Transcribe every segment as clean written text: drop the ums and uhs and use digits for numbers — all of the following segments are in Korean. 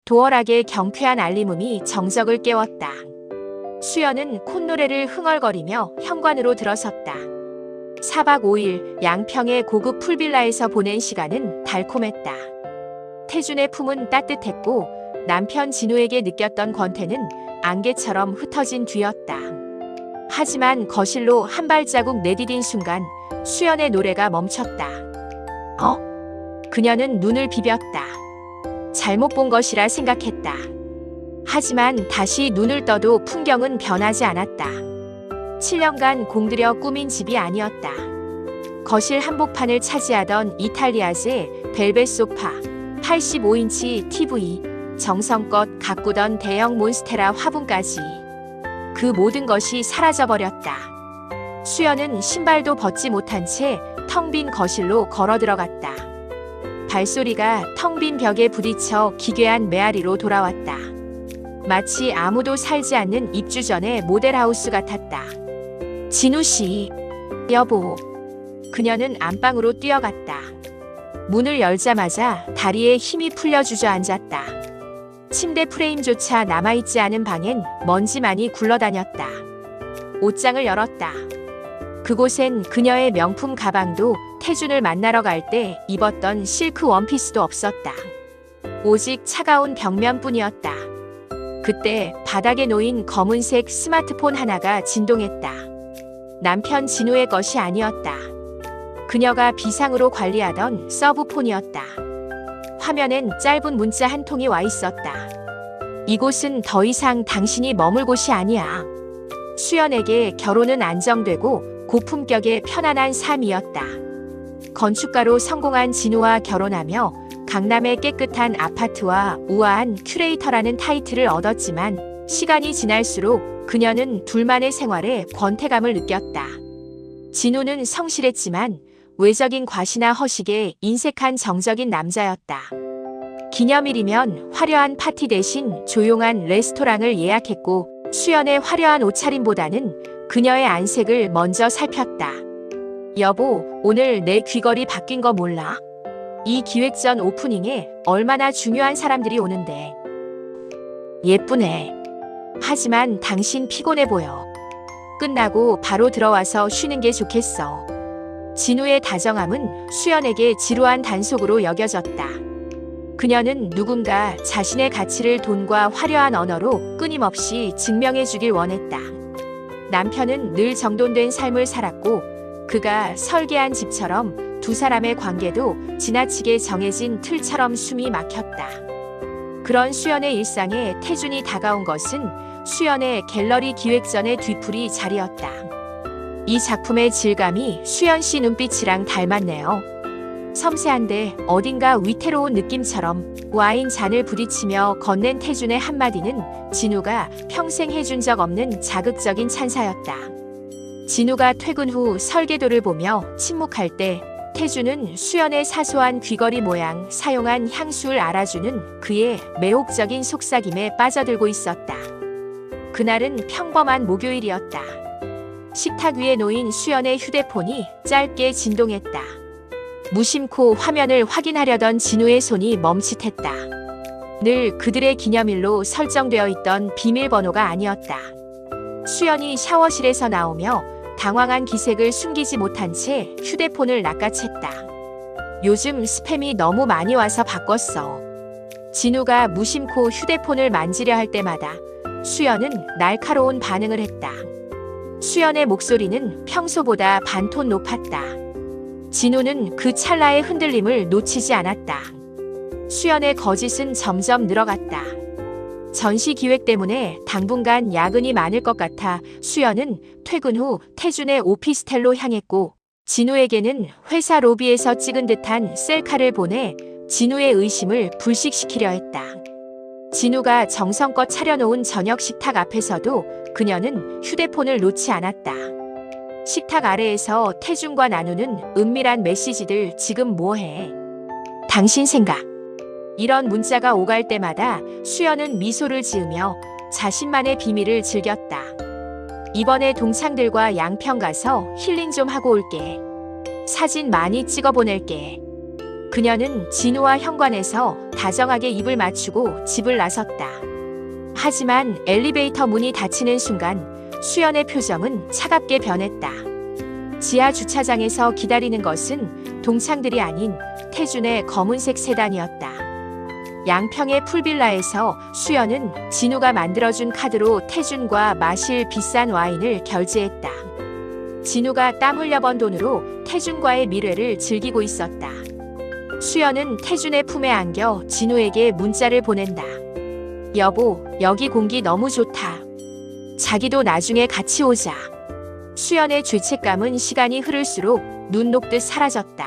도얼하게 경쾌한 알림음이 정적을 깨웠다. 수연은 콧노래를 흥얼거리며 현관으로 들어섰다. 4박 5일 양평의 고급 풀빌라에서 보낸 시간은 달콤했다. 태준의 품은 따뜻했고 남편 진우에게 느꼈던 권태는 안개처럼 흩어진 뒤였다. 하지만 거실로 한 발자국 내디딘 순간 수연의 노래가 멈췄다. 그녀는 눈을 비볐다. 잘못 본 것이라 생각했다. 하지만 다시 눈을 떠도 풍경은 변하지 않았다. 7년간 공들여 꾸민 집이 아니었다. 거실 한복판을 차지하던 이탈리아제 벨벳 소파, 85인치 TV, 정성껏 가꾸던 대형 몬스테라 화분까지 그 모든 것이 사라져버렸다. 수연은 신발도 벗지 못한 채 텅 빈 거실로 걸어 들어갔다. 발소리가 텅 빈 벽에 부딪혀 기괴한 메아리로 돌아왔다. 마치 아무도 살지 않는 입주 전의 모델하우스 같았다. 진우 씨, 여보. 그녀는 안방으로 뛰어갔다. 문을 열자마자 다리에 힘이 풀려 주저앉았다. 침대 프레임조차 남아있지 않은 방엔 먼지만이 굴러다녔다. 옷장을 열었다. 그곳엔 그녀의 명품 가방도 태준을 만나러 갈 때 입었던 실크 원피스도 없었다. 오직 차가운 벽면뿐이었다. 그때 바닥에 놓인 검은색 스마트폰 하나가 진동했다. 남편 진우의 것이 아니었다. 그녀가 비상으로 관리하던 서브폰이었다. 화면엔 짧은 문자 한 통이 와 있었다. 이곳은 더 이상 당신이 머물 곳이 아니야. 수연에게 결혼은 안정되고 고품격의 편안한 삶이었다. 건축가로 성공한 진우와 결혼하며 강남의 깨끗한 아파트와 우아한 큐레이터라는 타이틀을 얻었지만 시간이 지날수록 그녀는 둘만의 생활에 권태감을 느꼈다. 진우는 성실했지만 외적인 과시나 허식에 인색한 정적인 남자였다. 기념일이면 화려한 파티 대신 조용한 레스토랑을 예약했고 수연의 화려한 옷차림보다는 그녀의 안색을 먼저 살폈다. 여보, 오늘 내 귀걸이 바뀐 거 몰라? 이 기획전 오프닝에 얼마나 중요한 사람들이 오는데. 예쁘네. 하지만 당신 피곤해 보여. 끝나고 바로 들어와서 쉬는 게 좋겠어. 진우의 다정함은 수연에게 지루한 단속으로 여겨졌다. 그녀는 누군가 자신의 가치를 돈과 화려한 언어로 끊임없이 증명해 주길 원했다. 남편은 늘 정돈된 삶을 살았고 그가 설계한 집처럼 두 사람의 관계도 지나치게 정해진 틀처럼 숨이 막혔다. 그런 수연의 일상에 태준이 다가온 것은 수연의 갤러리 기획전의 뒤풀이 자리였다. 이 작품의 질감이 수연 씨 눈빛이랑 닮았네요. 섬세한데 어딘가 위태로운 느낌처럼 와인 잔을 부딪히며 건넨 태준의 한마디는 진우가 평생 해준 적 없는 자극적인 찬사였다. 진우가 퇴근 후 설계도를 보며 침묵할 때 태준은 수연의 사소한 귀걸이 모양, 사용한 향수를 알아주는 그의 매혹적인 속삭임에 빠져들고 있었다. 그날은 평범한 목요일이었다. 식탁 위에 놓인 수연의 휴대폰이 짧게 진동했다. 무심코 화면을 확인하려던 진우의 손이 멈칫했다. 늘 그들의 기념일로 설정되어 있던 비밀번호가 아니었다. 수연이 샤워실에서 나오며 당황한 기색을 숨기지 못한 채 휴대폰을 낚아챘다. 요즘 스팸이 너무 많이 와서 바꿨어. 진우가 무심코 휴대폰을 만지려 할 때마다 수연은 날카로운 반응을 했다. 수연의 목소리는 평소보다 반톤 높았다. 진우는 그 찰나의 흔들림을 놓치지 않았다. 수연의 거짓은 점점 늘어갔다. 전시 기획 때문에 당분간 야근이 많을 것 같아 수연은 퇴근 후 태준의 오피스텔로 향했고 진우에게는 회사 로비에서 찍은 듯한 셀카를 보내 진우의 의심을 불식시키려 했다. 진우가 정성껏 차려놓은 저녁 식탁 앞에서도 그녀는 휴대폰을 놓지 않았다. 식탁 아래에서 태준과 나누는 은밀한 메시지들 지금 뭐해? 당신 생각. 이런 문자가 오갈 때마다 수연은 미소를 지으며 자신만의 비밀을 즐겼다. 이번에 동창들과 양평 가서 힐링 좀 하고 올게. 사진 많이 찍어 보낼게. 그녀는 진우와 현관에서 다정하게 입을 맞추고 집을 나섰다. 하지만 엘리베이터 문이 닫히는 순간 수연의 표정은 차갑게 변했다. 지하 주차장에서 기다리는 것은 동창들이 아닌 태준의 검은색 세단이었다. 양평의 풀빌라에서 수연은 진우가 만들어준 카드로 태준과 마실 비싼 와인을 결제했다. 진우가 땀 흘려 번 돈으로 태준과의 미래를 즐기고 있었다. 수연은 태준의 품에 안겨 진우에게 문자를 보낸다. 여보, 여기 공기 너무 좋다. 자기도 나중에 같이 오자. 수연의 죄책감은 시간이 흐를수록 눈 녹듯 사라졌다.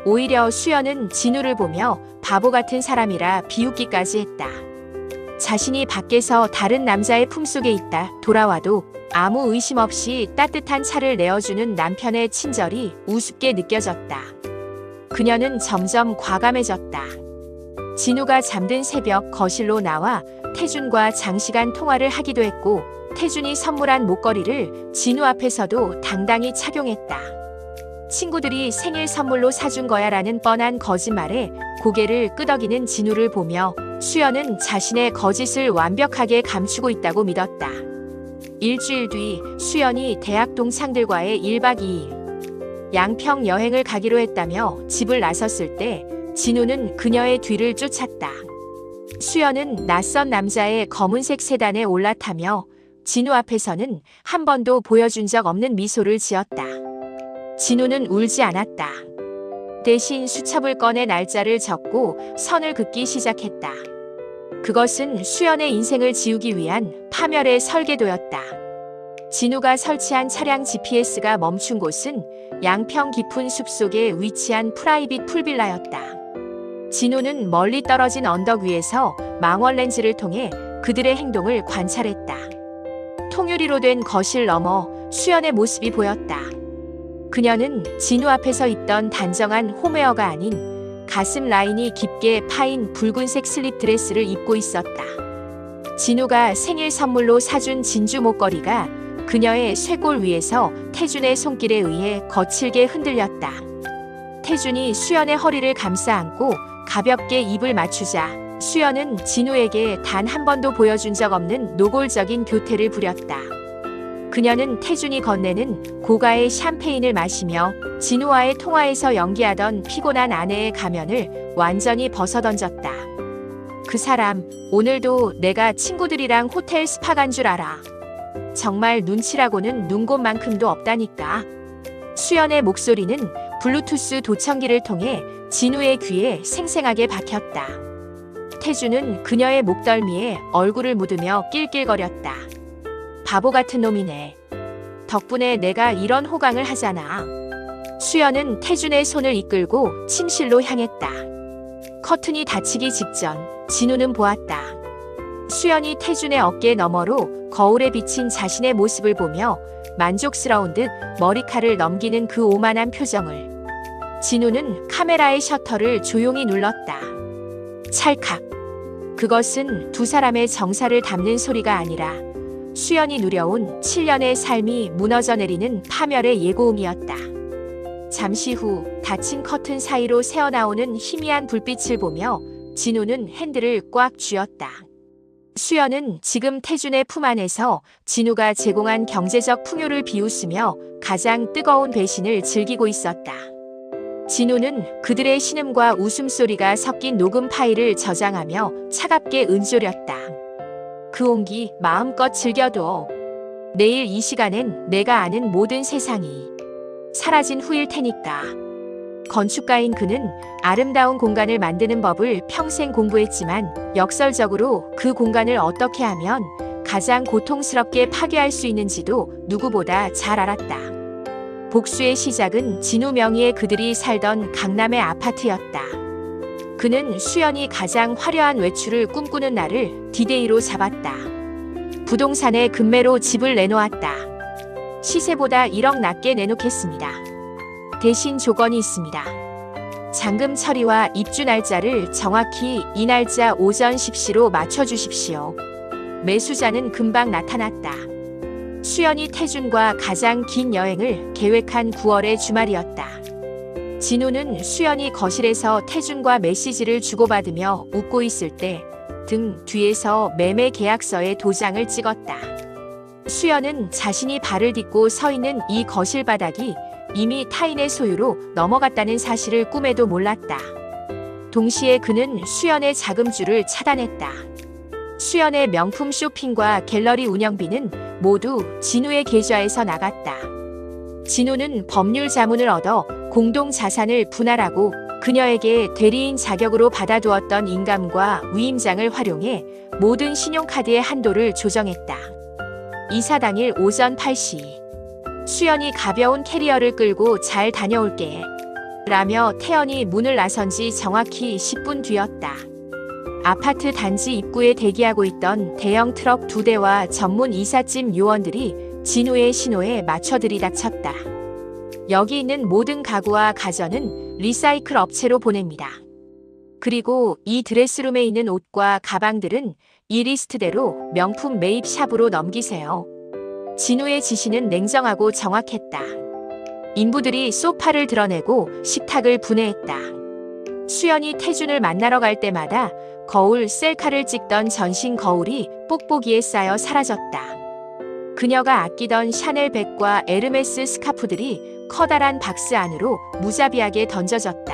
오히려 수연은 진우를 보며 바보 같은 사람이라 비웃기까지 했다. 자신이 밖에서 다른 남자의 품속에 있다 돌아와도 아무 의심 없이 따뜻한 차를 내어주는 남편의 친절이 우습게 느껴졌다. 그녀는 점점 과감해졌다. 진우가 잠든 새벽 거실로 나와 태준과 장시간 통화를 하기도 했고 태준이 선물한 목걸이를 진우 앞에서도 당당히 착용했다. 친구들이 생일 선물로 사준 거야라는 뻔한 거짓말에 고개를 끄덕이는 진우를 보며 수연은 자신의 거짓을 완벽하게 감추고 있다고 믿었다. 일주일 뒤 수연이 대학 동창들과의 1박 2일 양평 여행을 가기로 했다며 집을 나섰을 때 진우는 그녀의 뒤를 쫓았다. 수연은 낯선 남자의 검은색 세단에 올라타며 진우 앞에서는 한 번도 보여준 적 없는 미소를 지었다. 진우는 울지 않았다. 대신 수첩을 꺼내 날짜를 적고 선을 긋기 시작했다. 그것은 수연의 인생을 지우기 위한 파멸의 설계도였다. 진우가 설치한 차량 GPS가 멈춘 곳은 양평 깊은 숲속에 위치한 프라이빗 풀빌라였다. 진우는 멀리 떨어진 언덕 위에서 망원 렌즈를 통해 그들의 행동을 관찰했다. 통유리로 된 거실 너머 수연의 모습이 보였다. 그녀는 진우 앞에서 입던 단정한 홈웨어가 아닌 가슴 라인이 깊게 파인 붉은색 슬립 드레스를 입고 있었다. 진우가 생일 선물로 사준 진주 목걸이가 그녀의 쇄골 위에서 태준의 손길에 의해 거칠게 흔들렸다. 태준이 수연의 허리를 감싸 안고 가볍게 입을 맞추자 수연은 진우에게 단 한 번도 보여준 적 없는 노골적인 교태를 부렸다. 그녀는 태준이 건네는 고가의 샴페인을 마시며 진우와의 통화에서 연기하던 피곤한 아내의 가면을 완전히 벗어던졌다. 그 사람, 오늘도 내가 친구들이랑 호텔 스파 간 줄 알아. 정말 눈치라고는 눈곱만큼도 없다니까. 수연의 목소리는 블루투스 도청기를 통해 진우의 귀에 생생하게 박혔다. 태준은 그녀의 목덜미에 얼굴을 묻으며 낄낄거렸다. 바보 같은 놈이네. 덕분에 내가 이런 호강을 하잖아. 수연은 태준의 손을 이끌고 침실로 향했다. 커튼이 닫히기 직전 진우는 보았다. 수연이 태준의 어깨 너머로 거울에 비친 자신의 모습을 보며 만족스러운 듯 머리칼을 넘기는 그 오만한 표정을. 진우는 카메라의 셔터를 조용히 눌렀다. 찰칵. 그것은 두 사람의 정사를 담는 소리가 아니라 수연이 누려온 7년의 삶이 무너져 내리는 파멸의 예고음이었다. 잠시 후 닫힌 커튼 사이로 새어나오는 희미한 불빛을 보며 진우는 핸들을 꽉 쥐었다. 수연은 지금 태준의 품 안에서 진우가 제공한 경제적 풍요를 비웃으며 가장 뜨거운 배신을 즐기고 있었다. 진우는 그들의 신음과 웃음소리가 섞인 녹음 파일을 저장하며 차갑게 은조렸다. 그 온기 마음껏 즐겨둬. 내일 이 시간엔 내가 아는 모든 세상이 사라진 후일 테니까. 건축가인 그는 아름다운 공간을 만드는 법을 평생 공부했지만 역설적으로 그 공간을 어떻게 하면 가장 고통스럽게 파괴할 수 있는지도 누구보다 잘 알았다. 복수의 시작은 진우 명의의 그들이 살던 강남의 아파트였다. 그는 수연이 가장 화려한 외출을 꿈꾸는 날을 디데이로 잡았다. 부동산에 금매로 집을 내놓았다. 시세보다 1억 낮게 내놓겠습니다. 대신 조건이 있습니다. 잔금 처리와 입주 날짜를 정확히 이 날짜 오전 10시로 맞춰주십시오. 매수자는 금방 나타났다. 수연이 태준과 가장 긴 여행을 계획한 9월의 주말이었다. 진우는 수연이 거실에서 태준과 메시지를 주고받으며 웃고 있을 때 등 뒤에서 매매 계약서에 도장을 찍었다. 수연은 자신이 발을 딛고 서 있는 이 거실 바닥이 이미 타인의 소유로 넘어갔다는 사실을 꿈에도 몰랐다. 동시에 그는 수연의 자금줄을 차단했다. 수연의 명품 쇼핑과 갤러리 운영비는 모두 진우의 계좌에서 나갔다. 진우는 법률 자문을 얻어 공동 자산을 분할하고 그녀에게 대리인 자격으로 받아두었던 인감과 위임장을 활용해 모든 신용카드의 한도를 조정했다. 이사 당일 오전 8시 수연이 가벼운 캐리어를 끌고 잘 다녀올게 라며 태연이 문을 나선 지 정확히 10분 뒤였다. 아파트 단지 입구에 대기하고 있던 대형 트럭 2대와 전문 이삿짐 요원들이 진우의 신호에 맞춰 들이닥쳤다. 여기 있는 모든 가구와 가전은 리사이클 업체로 보냅니다. 그리고 이 드레스룸에 있는 옷과 가방들은 이 리스트대로 명품 매입 샵으로 넘기세요. 진우의 지시는 냉정하고 정확했다. 인부들이 소파를 드러내고 식탁을 분해했다. 수연이 태준을 만나러 갈 때마다 거울 셀카를 찍던 전신 거울이 뽁뽁이에 쌓여 사라졌다. 그녀가 아끼던 샤넬 백과 에르메스 스카프들이 커다란 박스 안으로 무자비하게 던져졌다.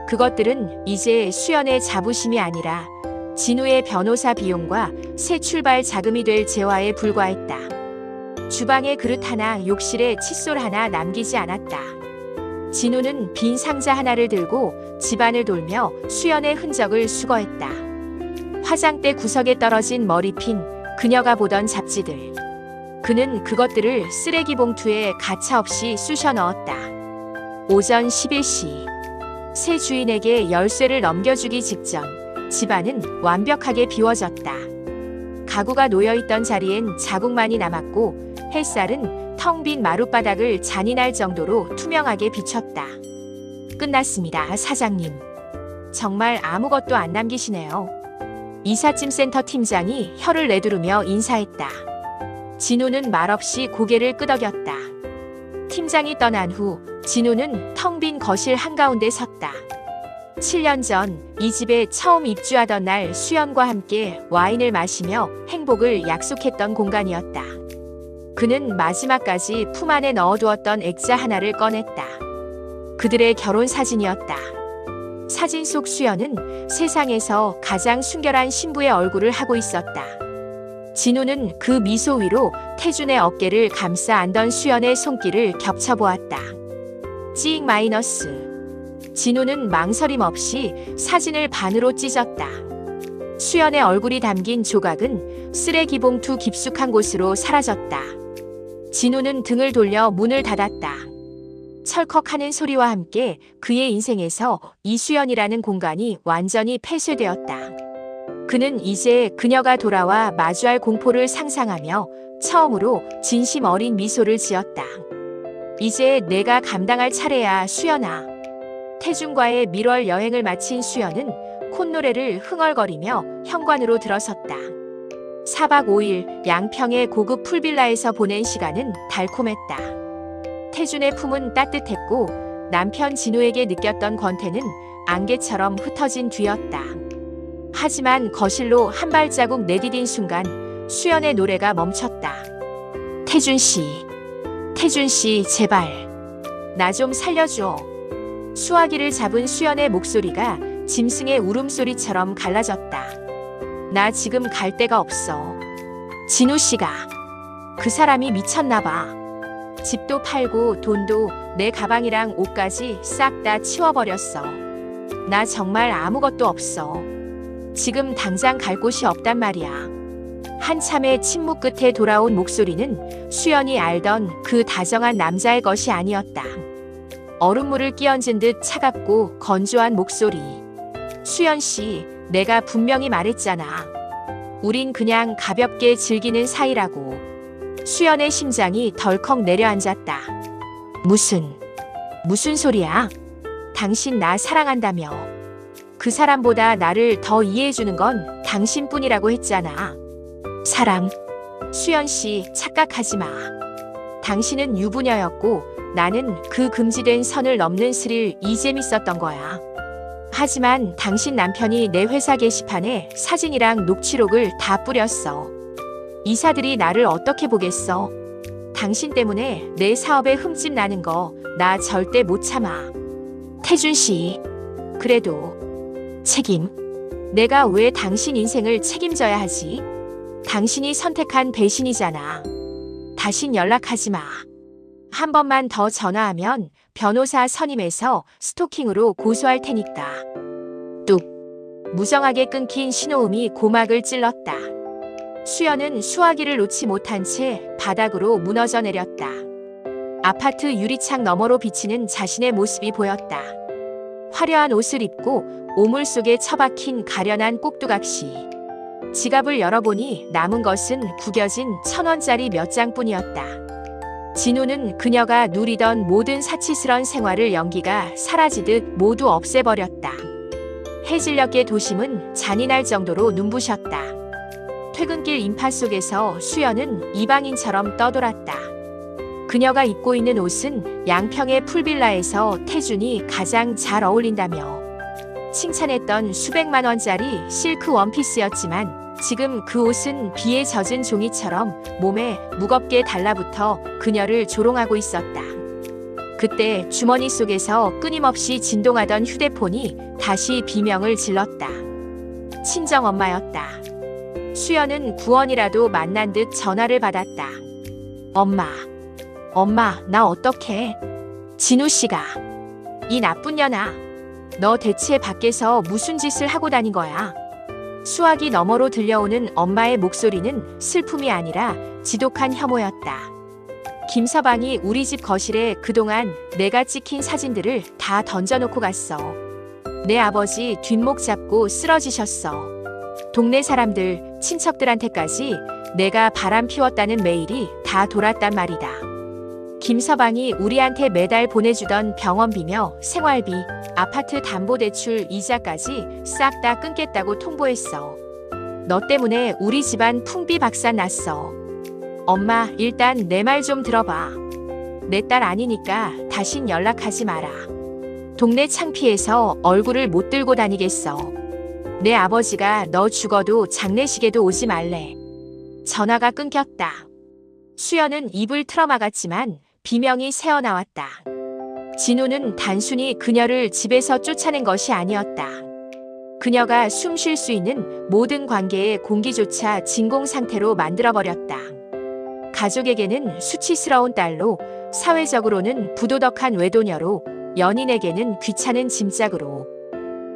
그것들은 이제 수연의 자부심이 아니라 진우의 변호사 비용과 새 출발 자금이 될 재화에 불과했다. 주방에 그릇 하나, 욕실에 칫솔 하나 남기지 않았다. 진우는 빈 상자 하나를 들고 집안을 돌며 수연의 흔적을 수거했다. 화장대 구석에 떨어진 머리핀, 그녀가 보던 잡지들. 그는 그것들을 쓰레기 봉투에 가차없이 쑤셔 넣었다. 오전 11시. 새 주인에게 열쇠를 넘겨주기 직전 집안은 완벽하게 비워졌다. 가구가 놓여있던 자리엔 자국만이 남았고 햇살은 텅 빈 마룻바닥을 잔인할 정도로 투명하게 비쳤다. 끝났습니다, 사장님. 정말 아무것도 안 남기시네요. 이삿짐센터 팀장이 혀를 내두르며 인사했다. 진우는 말없이 고개를 끄덕였다. 팀장이 떠난 후 진우는 텅 빈 거실 한가운데 섰다. 7년 전 이 집에 처음 입주하던 날 수연과 함께 와인을 마시며 행복을 약속했던 공간이었다. 그는 마지막까지 품 안에 넣어두었던 액자 하나를 꺼냈다. 그들의 결혼 사진이었다. 사진 속 수연은 세상에서 가장 순결한 신부의 얼굴을 하고 있었다. 진우는 그 미소 위로 태준의 어깨를 감싸 안던 수연의 손길을 겹쳐보았다. 찡 마이너스. 진우는 망설임 없이 사진을 반으로 찢었다. 수연의 얼굴이 담긴 조각은 쓰레기 봉투 깊숙한 곳으로 사라졌다. 진우는 등을 돌려 문을 닫았다. 철컥하는 소리와 함께 그의 인생에서 이수연이라는 공간이 완전히 폐쇄되었다. 그는 이제 그녀가 돌아와 마주할 공포를 상상하며 처음으로 진심 어린 미소를 지었다. 이제 내가 감당할 차례야, 수연아. 태준과의 밀월 여행을 마친 수연은 콧노래를 흥얼거리며 현관으로 들어섰다. 4박 5일 양평의 고급 풀빌라에서 보낸 시간은 달콤했다. 태준의 품은 따뜻했고 남편 진우에게 느꼈던 권태는 안개처럼 흩어진 뒤였다. 하지만 거실로 한 발자국 내디딘 순간 수연의 노래가 멈췄다. 태준 씨, 태준 씨, 제발 나 좀 살려줘. 수화기를 잡은 수연의 목소리가 짐승의 울음소리처럼 갈라졌다. 나 지금 갈 데가 없어. 진우 씨가 그 사람이 미쳤나 봐. 집도 팔고 돈도 내 가방이랑 옷까지 싹 다 치워버렸어. 나 정말 아무것도 없어. 지금 당장 갈 곳이 없단 말이야. 한참의 침묵 끝에 돌아온 목소리는 수연이 알던 그 다정한 남자의 것이 아니었다. 얼음물을 끼얹은 듯 차갑고 건조한 목소리. 수연 씨, 내가 분명히 말했잖아. 우린 그냥 가볍게 즐기는 사이라고. 수연의 심장이 덜컥 내려앉았다. 무슨 소리야? 당신 나 사랑한다며. 그 사람보다 나를 더 이해해주는 건 당신뿐이라고 했잖아. 사랑. 수연 씨, 착각하지 마. 당신은 유부녀였고 나는 그 금지된 선을 넘는 스릴이 재밌었던 거야. 하지만 당신 남편이 내 회사 게시판에 사진이랑 녹취록을 다 뿌렸어. 이사들이 나를 어떻게 보겠어? 당신 때문에 내 사업에 흠집 나는 거 나 절대 못 참아. 태준 씨, 그래도 책임. 내가 왜 당신 인생을 책임져야 하지? 당신이 선택한 배신이잖아. 다신 연락하지 마. 한 번만 더 전화하면 변호사 선임해서 스토킹으로 고소할 테니까. 뚝. 무정하게 끊긴 신호음이 고막을 찔렀다. 수연은 수화기를 놓지 못한 채 바닥으로 무너져 내렸다. 아파트 유리창 너머로 비치는 자신의 모습이 보였다. 화려한 옷을 입고 오물 속에 처박힌 가련한 꼭두각시. 지갑을 열어보니 남은 것은 구겨진 1,000원짜리 몇 장뿐이었다. 진우는 그녀가 누리던 모든 사치스런 생활을 연기가 사라지듯 모두 없애버렸다. 해질녘의 도심은 잔인할 정도로 눈부셨다. 퇴근길 인파 속에서 수연은 이방인처럼 떠돌았다. 그녀가 입고 있는 옷은 양평의 풀빌라에서 태준이 가장 잘 어울린다며 칭찬했던 수백만 원짜리 실크 원피스였지만 지금 그 옷은 비에 젖은 종이처럼 몸에 무겁게 달라붙어 그녀를 조롱하고 있었다. 그때 주머니 속에서 끊임없이 진동하던 휴대폰이 다시 비명을 질렀다. 친정엄마였다. 수연은 구원이라도 만난 듯 전화를 받았다. 엄마, 나 어떡해? 진우 씨가. 이 나쁜 년아. 너 대체 밖에서 무슨 짓을 하고 다닌 거야? 수화기 너머로 들려오는 엄마의 목소리는 슬픔이 아니라 지독한 혐오였다. 김서방이 우리 집 거실에 그동안 내가 찍힌 사진들을 다 던져놓고 갔어. 내 아버지 뒷목 잡고 쓰러지셨어. 동네 사람들, 친척들한테까지 내가 바람 피웠다는 메일이 다 돌았단 말이다. 김서방이 우리한테 매달 보내주던 병원비며 생활비, 아파트 담보대출 이자까지 싹 다 끊겠다고 통보했어. 너 때문에 우리 집안 풍비박산 났어. 엄마, 일단 내 말 좀 들어봐. 내 딸 아니니까 다신 연락하지 마라. 동네 창피해서 얼굴을 못 들고 다니겠어. 내 아버지가 너 죽어도 장례식에도 오지 말래. 전화가 끊겼다. 수연은 입을 틀어막았지만 비명이 새어나왔다. 진우는 단순히 그녀를 집에서 쫓아낸 것이 아니었다. 그녀가 숨 쉴 수 있는 모든 관계의 공기조차 진공 상태로 만들어버렸다. 가족에게는 수치스러운 딸로, 사회적으로는 부도덕한 외도녀로, 연인에게는 귀찮은 짐짝으로.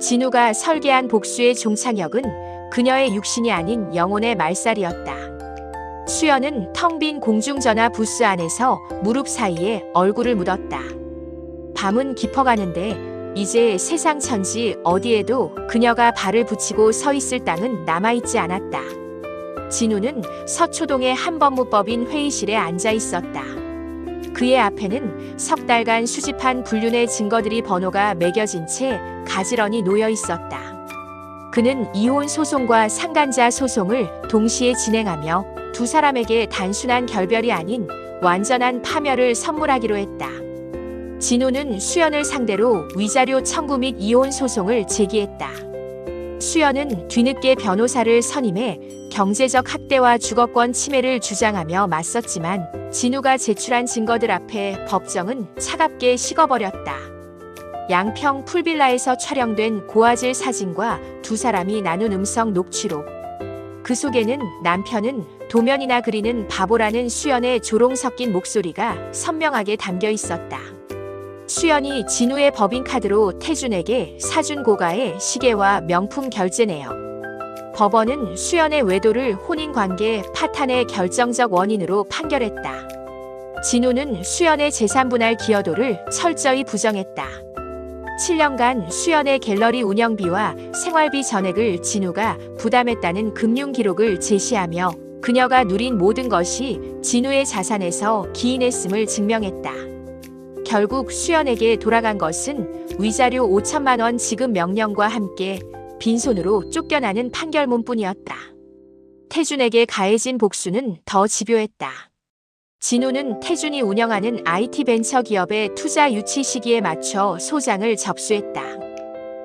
진우가 설계한 복수의 종착역은 그녀의 육신이 아닌 영혼의 말살이었다. 수연은 텅 빈 공중전화 부스 안에서 무릎 사이에 얼굴을 묻었다. 밤은 깊어가는데 이제 세상 천지 어디에도 그녀가 발을 붙이고 서 있을 땅은 남아있지 않았다. 진우는 서초동의 한법무법인 회의실에 앉아 있었다. 그의 앞에는 석 달간 수집한 불륜의 증거들이 번호가 매겨진 채 가지런히 놓여 있었다. 그는 이혼 소송과 상간자 소송을 동시에 진행하며 두 사람에게 단순한 결별이 아닌 완전한 파멸을 선물하기로 했다. 진우는 수연을 상대로 위자료 청구 및 이혼 소송을 제기했다. 수연은 뒤늦게 변호사를 선임해 경제적 학대와 주거권 침해를 주장하며 맞섰지만 진우가 제출한 증거들 앞에 법정은 차갑게 식어버렸다. 양평 풀빌라에서 촬영된 고화질 사진과 두 사람이 나눈 음성 녹취록. 그 속에는 남편은 도면이나 그리는 바보라는 수연의 조롱 섞인 목소리가 선명하게 담겨 있었다. 수연이 진우의 법인카드로 태준에게 사준 고가의 시계와 명품 결제 내역. 법원은 수연의 외도를 혼인관계 파탄의 결정적 원인으로 판결했다. 진우는 수연의 재산분할 기여도를 철저히 부정했다. 7년간 수연의 갤러리 운영비와 생활비 전액을 진우가 부담했다는 금융 기록을 제시하며 그녀가 누린 모든 것이 진우의 자산에서 기인했음을 증명했다. 결국 수연에게 돌아간 것은 위자료 5천만 원 지급 명령과 함께 빈손으로 쫓겨나는 판결문뿐이었다. 태준에게 가해진 복수는 더 집요했다. 진우는 태준이 운영하는 IT 벤처 기업의 투자 유치 시기에 맞춰 소장을 접수했다.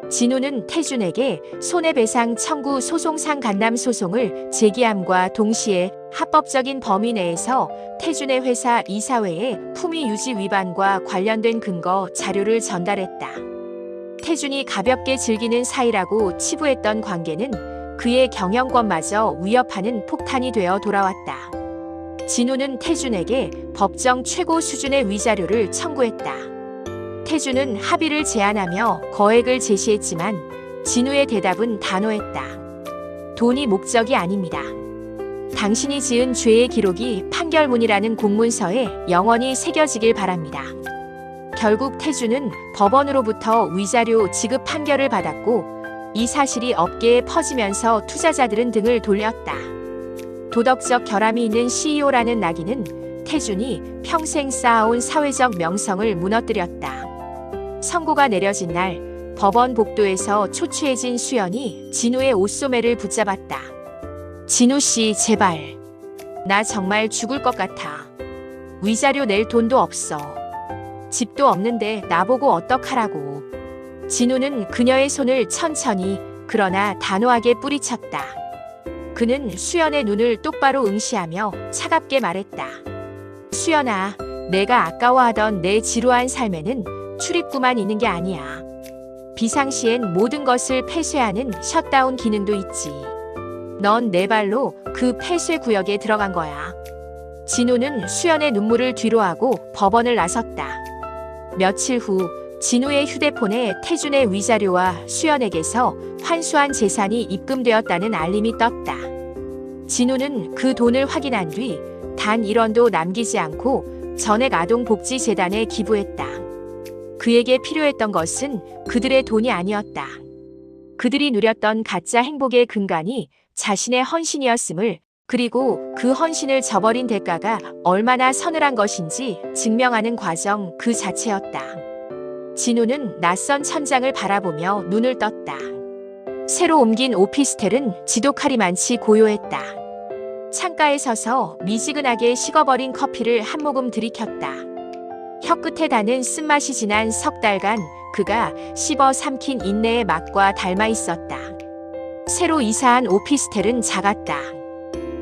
진우는 태준에게 손해배상 청구 소송상 간담 소송을 제기함과 동시에 합법적인 범위 내에서 태준의 회사 이사회의 품위 유지 위반과 관련된 근거 자료를 전달했다. 태준이 가볍게 즐기는 사이라고 치부했던 관계는 그의 경영권마저 위협하는 폭탄이 되어 돌아왔다. 진우는 태준에게 법정 최고 수준의 위자료를 청구했다. 태준은 합의를 제안하며 거액을 제시했지만 진우의 대답은 단호했다. 돈이 목적이 아닙니다. 당신이 지은 죄의 기록이 판결문이라는 공문서에 영원히 새겨지길 바랍니다. 결국 태준은 법원으로부터 위자료 지급 판결을 받았고 이 사실이 업계에 퍼지면서 투자자들은 등을 돌렸다. 도덕적 결함이 있는 CEO라는 낙인은 태준이 평생 쌓아온 사회적 명성을 무너뜨렸다. 선고가 내려진 날 법원 복도에서 초췌해진 수연이 진우의 옷소매를 붙잡았다. 진우 씨, 제발. 나 정말 죽을 것 같아. 위자료 낼 돈도 없어. 집도 없는데 나보고 어떡하라고. 진우는 그녀의 손을 천천히 그러나 단호하게 뿌리쳤다. 그는 수연의 눈을 똑바로 응시하며 차갑게 말했다. 수연아, 내가 아까워하던 내 지루한 삶에는 출입구만 있는 게 아니야. 비상시엔 모든 것을 폐쇄하는 셧다운 기능도 있지. 넌 내 발로 그 폐쇄 구역에 들어간 거야. 진우는 수연의 눈물을 뒤로하고 법원을 나섰다. 며칠 후 진우의 휴대폰에 태준의 위자료와 수연에게서 환수한 재산이 입금되었다는 알림이 떴다. 진우는 그 돈을 확인한 뒤 단 1원도 남기지 않고 전액아동복지재단에 기부했다. 그에게 필요했던 것은 그들의 돈이 아니었다. 그들이 누렸던 가짜 행복의 근간이 자신의 헌신이었음을, 그리고 그 헌신을 저버린 대가가 얼마나 서늘한 것인지 증명하는 과정 그 자체였다. 진우는 낯선 천장을 바라보며 눈을 떴다. 새로 옮긴 오피스텔은 지독하리만치 고요했다. 창가에 서서 미지근하게 식어버린 커피를 한 모금 들이켰다. 혀끝에 닿는 쓴맛이 지난 석 달간 그가 씹어 삼킨 인내의 맛과 닮아 있었다. 새로 이사한 오피스텔은 작았다.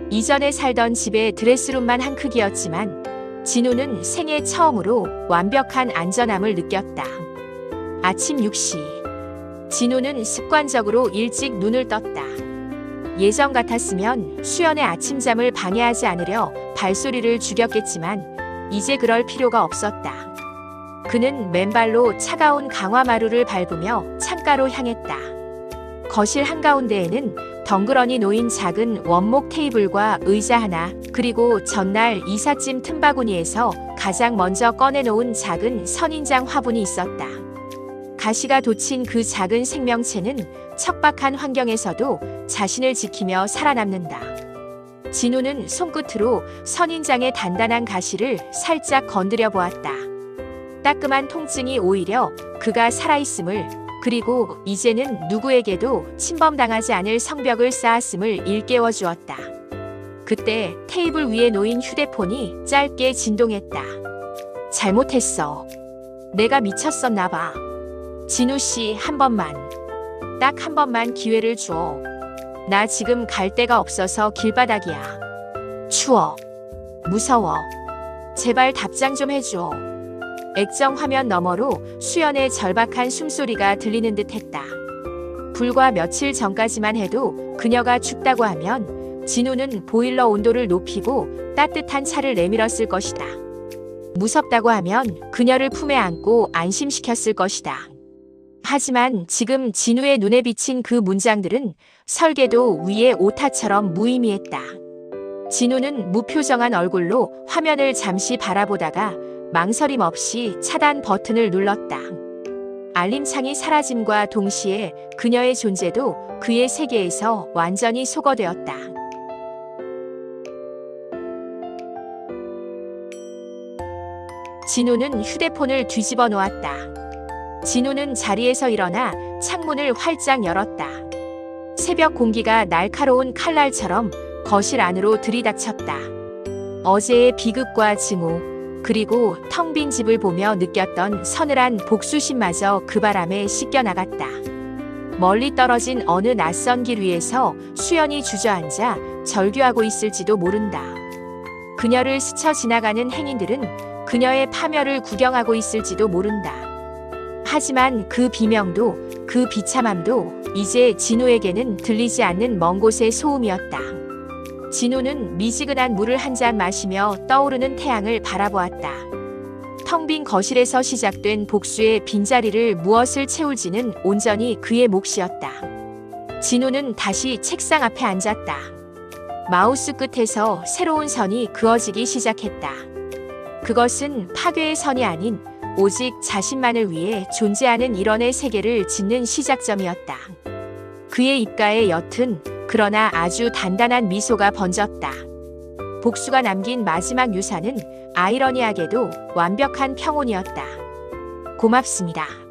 이전에 살던 집의 드레스룸만 한 크기였지만 진우는 생애 처음으로 완벽한 안전함을 느꼈다. 아침 6시. 진우는 습관적으로 일찍 눈을 떴다. 예전 같았으면 수연의 아침잠을 방해하지 않으려 발소리를 죽였겠지만 이제 그럴 필요가 없었다. 그는 맨발로 차가운 강화마루를 밟으며 창가로 향했다. 거실 한가운데에는 덩그러니 놓인 작은 원목 테이블과 의자 하나, 그리고 전날 이삿짐 틈바구니에서 가장 먼저 꺼내놓은 작은 선인장 화분이 있었다. 가시가 돋친 그 작은 생명체는 척박한 환경에서도 자신을 지키며 살아남는다. 진우는 손끝으로 선인장의 단단한 가시를 살짝 건드려 보았다. 따끔한 통증이 오히려 그가 살아있음을, 그리고 이제는 누구에게도 침범당하지 않을 성벽을 쌓았음을 일깨워 주었다. 그때 테이블 위에 놓인 휴대폰이 짧게 진동했다. 잘못했어. 내가 미쳤었나 봐. 진우 씨, 한 번만. 딱 한 번만 기회를 줘. 나 지금 갈 데가 없어서 길바닥이야. 추워. 무서워. 제발 답장 좀 해줘. 액정 화면 너머로 수연의 절박한 숨소리가 들리는 듯 했다. 불과 며칠 전까지만 해도 그녀가 춥다고 하면 진우는 보일러 온도를 높이고 따뜻한 차를 내밀었을 것이다. 무섭다고 하면 그녀를 품에 안고 안심시켰을 것이다. 하지만 지금 진우의 눈에 비친 그 문장들은 설계도 위의 오타처럼 무의미했다. 진우는 무표정한 얼굴로 화면을 잠시 바라보다가 망설임 없이 차단 버튼을 눌렀다. 알림창이 사라짐과 동시에 그녀의 존재도 그의 세계에서 완전히 소거되었다. 진우는 휴대폰을 뒤집어 놓았다. 진우는 자리에서 일어나 창문을 활짝 열었다. 새벽 공기가 날카로운 칼날처럼 거실 안으로 들이닥쳤다. 어제의 비극과 증오, 그리고 텅 빈 집을 보며 느꼈던 서늘한 복수심마저 그 바람에 씻겨나갔다. 멀리 떨어진 어느 낯선 길 위에서 수연이 주저앉아 절규하고 있을지도 모른다. 그녀를 스쳐 지나가는 행인들은 그녀의 파멸을 구경하고 있을지도 모른다. 하지만 그 비명도, 그 비참함도 이제 진우에게는 들리지 않는 먼 곳의 소음이었다. 진우는 미지근한 물을 한 잔 마시며 떠오르는 태양을 바라보았다. 텅 빈 거실에서 시작된 복수의 빈자리를 무엇을 채울지는 온전히 그의 몫이었다. 진우는 다시 책상 앞에 앉았다. 마우스 끝에서 새로운 선이 그어지기 시작했다. 그것은 파괴의 선이 아닌 오직 자신만을 위해 존재하는 일원의 세계를 짓는 시작점이었다. 그의 입가에 옅은 그러나 아주 단단한 미소가 번졌다. 복수가 남긴 마지막 유산은 아이러니하게도 완벽한 평온이었다. 고맙습니다.